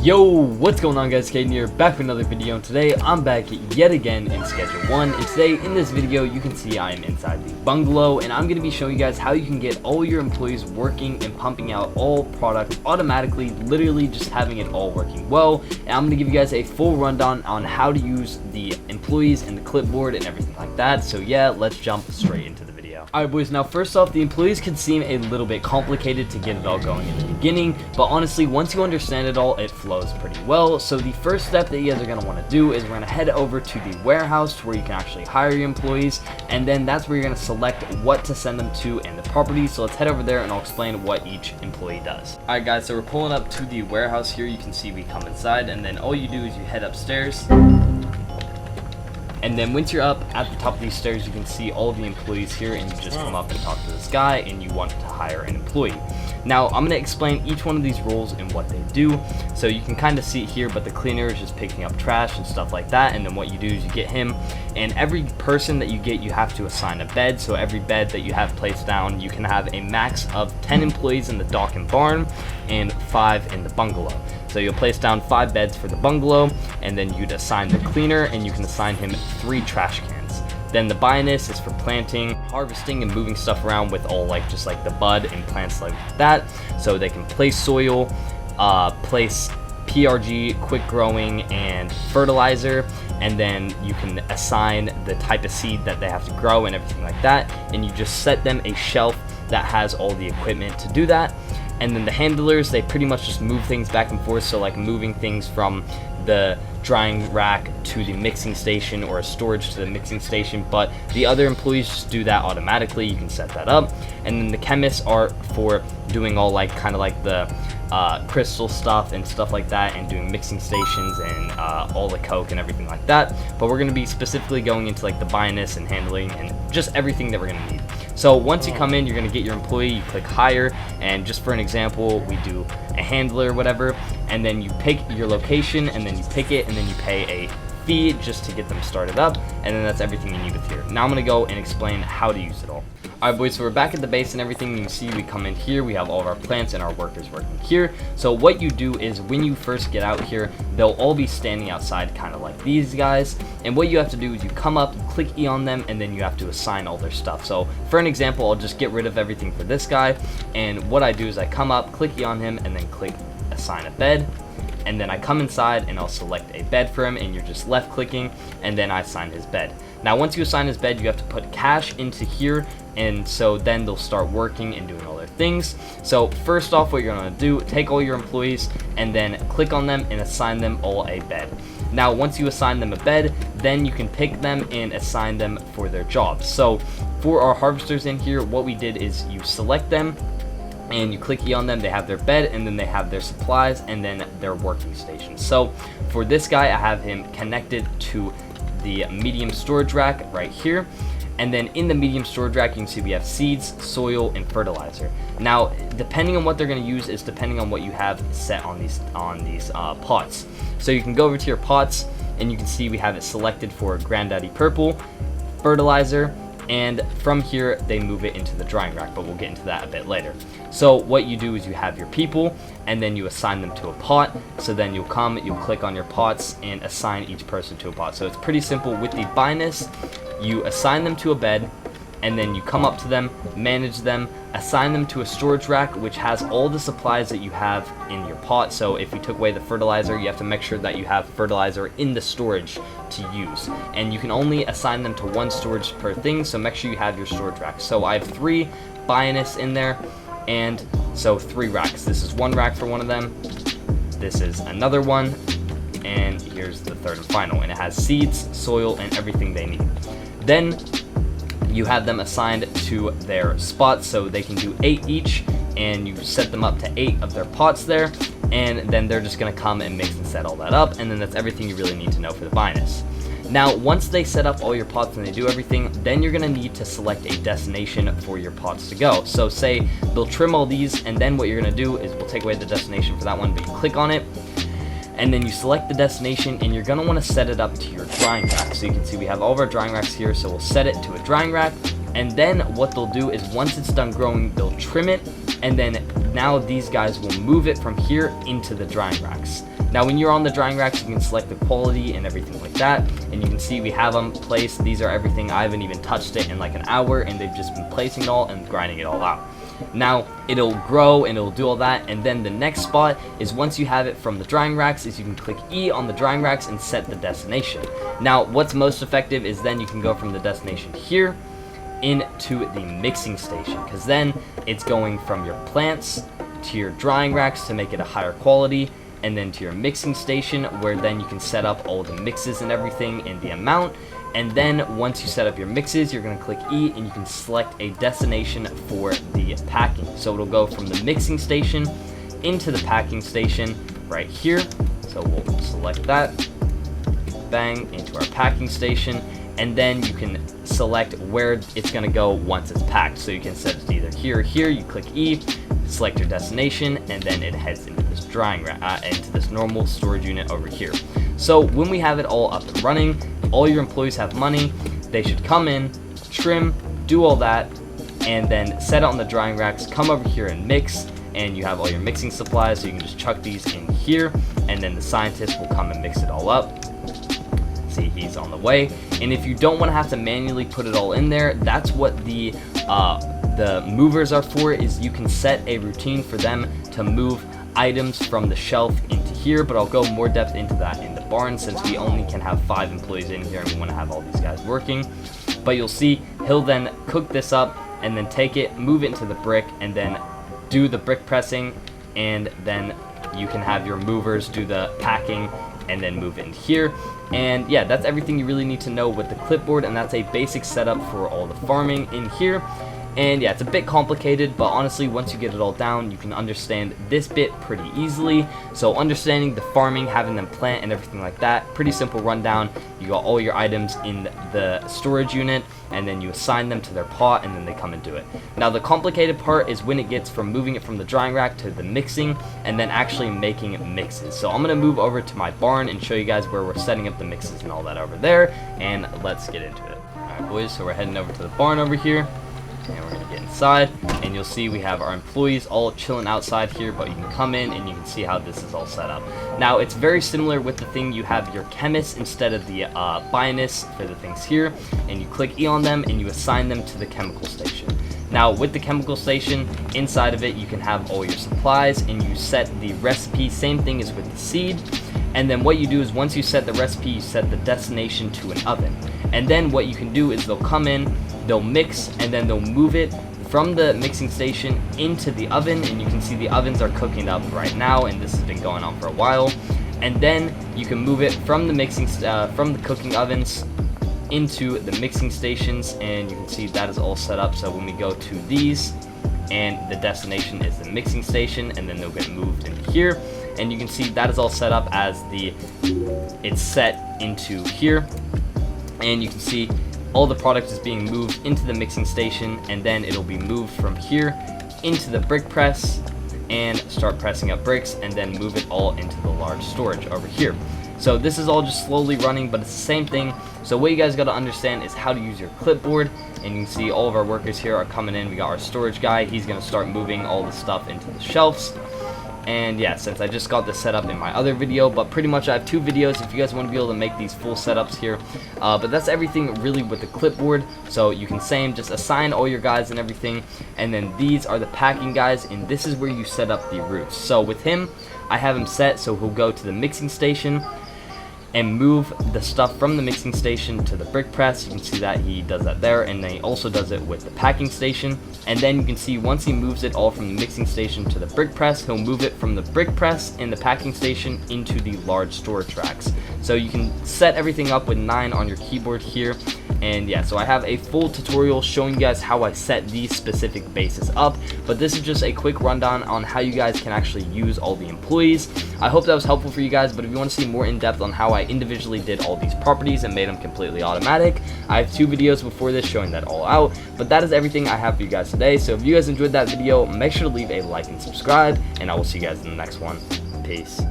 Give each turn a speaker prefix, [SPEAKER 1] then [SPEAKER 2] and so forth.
[SPEAKER 1] Yo, what's going on guys, Caden here, back with another video, and today I'm back yet again in Schedule 1, and today in this video you can see I am inside the bungalow, and I'm going to be showing you guys how you can get all your employees working and pumping out all product automatically, literally just having it all working well, and I'm going to give you guys a full rundown on how to use the employees and the clipboard and everything like that. So yeah, let's jump straight into the video. Alright boys, now first off, the employees can seem a little bit complicated to get it all going in the beginning, but honestly, once you understand it all, it flows pretty well. So the first step that you guys are going to want to do is we're going to head over to the warehouse to where you can actually hire your employees, and then that's where you're going to select what to send them to and the property. So let's head over there and I'll explain what each employee does. Alright guys, so we're pulling up to the warehouse here. You can see we come inside, and then all you do is you head upstairs. And then once you're up at the top of these stairs, you can see all the employees here, and you just come up and talk to this guy and you want to hire an employee. Now, I'm going to explain each one of these roles and what they do. So you can kind of see it here, but the cleaner is just picking up trash and stuff like that. And then what you do is you get him, and every person that you get, you have to assign a bed. So every bed that you have placed down, you can have a max of 10 employees in the dock and barn and 5 in the bungalow. So you'll place down 5 beds for the bungalow, and then you'd assign the cleaner, and you can assign him 3 trash cans. Then the botanist is for planting, harvesting, and moving stuff around with all just the bud and plants like that. So they can place soil, place PRG, quick growing, and fertilizer, and then you can assign the type of seed that they have to grow and everything like that. And you just set them a shelf that has all the equipment to do that. And then the handlers, they pretty much just move things back and forth, so like moving things from the drying rack to the mixing station, or a storage to the mixing station, but the other employees just do that automatically. You can set that up. And then the chemists are for doing all kind of the crystal stuff and stuff like that, and doing mixing stations and all the coke and everything like that. But we're going to be specifically going into the botanist and handling and just everything that we're going to need. So once you come in, you're going to get your employee, you click hire, and just for an example, we do a handler or whatever, and then you pick your location, and then you pick it, and then you pay a fee just to get them started up, and then that's everything you need with here. Now I'm going to go and explain how to use it all. Alright boys, so we're back at the base and everything. You can see we come in here, we have all of our plants and our workers working here. So what you do is when you first get out here, they'll all be standing outside kind of like these guys, and what you have to do is you come up, you click E on them, and then you have to assign all their stuff. So for an example, I'll just get rid of everything for this guy, and what I do is I come up, click E on him, and then click assign a bed. And then I come inside and I'll select a bed for him, and you're just left clicking, and then I assign his bed. Now once you assign his bed, you have to put cash into here, and so then they'll start working and doing all their things. So first off, what you're going to do, take all your employees and then click on them and assign them all a bed. Now once you assign them a bed, then you can pick them and assign them for their jobs. So for our harvesters in here, what we did is you select them and you click E on them, they have their bed, and then they have their supplies, and then their working station. So for this guy, I have him connected to the medium storage rack right here. And then in the medium storage rack, you can see we have seeds, soil, and fertilizer. Now, depending on what they're going to use is depending on what you have set on these pots. So you can go over to your pots, and you can see we have it selected for Granddaddy Purple, fertilizer, and from here they move it into the drying rack, but we'll get into that a bit later. So what you do is you have your people, and then you assign them to a pot. So then you'll click on your pots and assign each person to a pot. So it's pretty simple. With the botanist, you assign them to a bed, and then you come up to them, manage them, assign them to a storage rack which has all the supplies that you have in your pot. So if you took away the fertilizer, you have to make sure that you have fertilizer in the storage to use, and you can only assign them to 1 storage per thing, so make sure you have your storage rack. So I have 3 botanists in there, and so 3 racks. This is 1 rack for one of them, this is another one, and here's the third and final, and it has seeds, soil, and everything they need. Then you have them assigned to their spots, so they can do 8 each, and you set them up to 8 of their pots there, and then they're just going to come and mix and set all that up, and then that's everything you really need to know for the botanist. Now once they set up all your pots and they do everything, then you're going to need to select a destination for your pots to go. So say they'll trim all these, and then what you're going to do is we'll take away the destination for that one, but you click on it, and then you select the destination, and you're going to want to set it up to your drying rack. So you can see we have all of our drying racks here, so we'll set it to a drying rack, and then what they'll do is once it's done growing, they'll trim it, and then now these guys will move it from here into the drying racks. Now when you're on the drying racks, you can select the quality and everything like that, and you can see we have them placed. These are everything. I haven't even touched it in like an hour, and they've just been placing it all and grinding it all out. Now it'll grow and it'll do all that, and then the next spot is once you have it from the drying racks is you can click E on the drying racks and set the destination. Now what's most effective is then you can go from the destination here into the mixing station, because then it's going from your plants to your drying racks to make it a higher quality, and then to your mixing station, where then you can set up all the mixes and everything and the amount. And then once you set up your mixes, you're going to click E and you can select a destination for the packing. So it'll go from the mixing station into the packing station right here. So we'll select that, bang, into our packing station, and then you can select where it's going to go once it's packed. So you can set it either here or here. You click E, select your destination, and then it heads into this drying rack, into this normal storage unit over here. So when we have it all up and running, all your employees have money, they should come in, trim, do all that, and then set it on the drying racks, come over here and mix, and you have all your mixing supplies, so you can just chuck these in here, and then the scientist will come and mix it all up. See, he's on the way. And if you don't want to have to manually put it all in there, that's what the movers are for, is you can set a routine for them to move items from the shelf into here, but I'll go more depth into that in the barn since we only can have 5 employees in here and we want to have all these guys working. But you'll see he'll then cook this up and then take it, move it into the brick, and then do the brick pressing, and then you can have your movers do the packing and then move it in here. And yeah, that's everything you really need to know with the clipboard, and that's a basic setup for all the farming in here. And yeah, it's a bit complicated, but honestly, once you get it all down, you can understand this bit pretty easily. So understanding the farming, having them plant and everything like that, pretty simple rundown. You got all your items in the storage unit, and then you assign them to their pot, and then they come and do it. Now the complicated part is when it gets from moving it from the drying rack to the mixing, and then actually making mixes. So I'm going to move over to my barn and show you guys where we're setting up the mixes and all that over there, and let's get into it. Alright boys, so we're heading over to the barn over here. And we're going to get inside, and you'll see we have our employees all chilling outside here, but you can come in and you can see how this is all set up. Now it's very similar with the thing, you have your chemists instead of the Botanist for the things here, and you click E on them and you assign them to the chemical station. Now with the chemical station, inside of it you can have all your supplies, and you set the recipe, same thing as with the seed. And then what you do is once you set the recipe, you set the destination to an oven. And then what you can do is they'll come in, they'll mix, and then they'll move it from the mixing station into the oven, and you can see the ovens are cooking up right now, and this has been going on for a while. And then you can move it from the mixing from the cooking ovens into the mixing stations, and you can see that is all set up. So when we go to these, and the destination is the mixing station, and then they'll get moved into here, and you can see that is all set up as it's set into here, and you can see all the product is being moved into the mixing station, and then it'll be moved from here into the brick press and start pressing up bricks, and then move it all into the large storage over here. So this is all just slowly running, but it's the same thing. So what you guys got to understand is how to use your clipboard, and you can see all of our workers here are coming in. We got our storage guy, he's going to start moving all the stuff into the shelves. And yeah, since I just got this set up in my other video, but pretty much I have 2 videos if you guys want to be able to make these full setups here. But that's everything really with the clipboard. So you can just assign all your guys and everything, and then these are the packing guys, and this is where you set up the routes. So with him, I have him set so he'll go to the mixing station and move the stuff from the mixing station to the brick press. You can see that he does that there, and then he also does it with the packing station. And then you can see once he moves it all from the mixing station to the brick press, he'll move it from the brick press and the packing station into the large storage racks. So you can set everything up with 9 on your keyboard here. And yeah, so I have a full tutorial showing you guys how I set these specific bases up, but this is just a quick rundown on how you guys can actually use all the employees. I hope that was helpful for you guys, but if you want to see more in depth on how I individually did all these properties and made them completely automatic, I have 2 videos before this showing that all out. But that is everything I have for you guys today. So if you guys enjoyed that video, make sure to leave a like and subscribe, and I will see you guys in the next one. Peace.